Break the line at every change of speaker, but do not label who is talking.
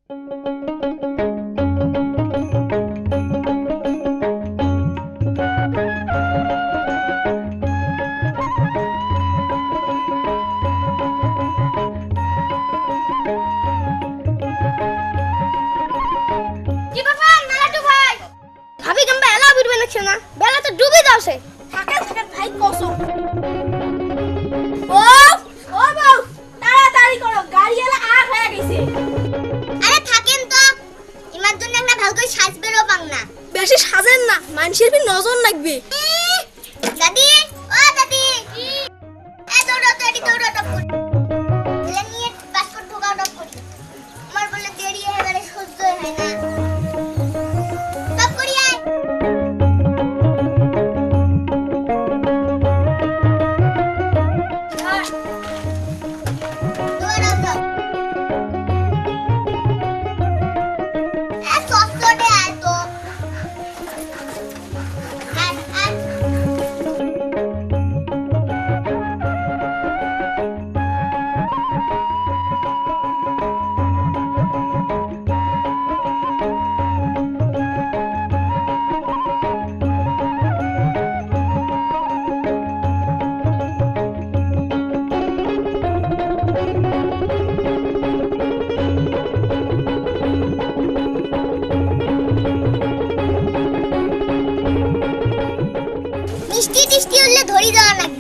কি ব্যাপার নালাটু ভাই? ভাবি কেমবা এলা বুঝবে না না, বেলা তো ডুবে যাচ্ছে। থাকেন থাকেন ভাই কসম। ও ও বউ, তাড়াতাড়ি করো, গাড়ি এলা আগ হয়ে গেছে। আরে থাকেন তো, ইমার জন্য একটা ভালো করে সাজবেরও পাং না। বেশি সাজেন না, মানুষের কি নজর লাগবে। দাদি, ও দাদি, এ দৌড়ো তো, এটি দৌড়ো টপ করি। এলা নিয়ে পাসপোর্ট ঢোকাও টপ করি। আমার বলে দেরি হয়ে গেলে সহ্য হয় না। টপ করি আয়। মিষ্টি টিষ্টি হলে ধরি দেওয়া নাকি?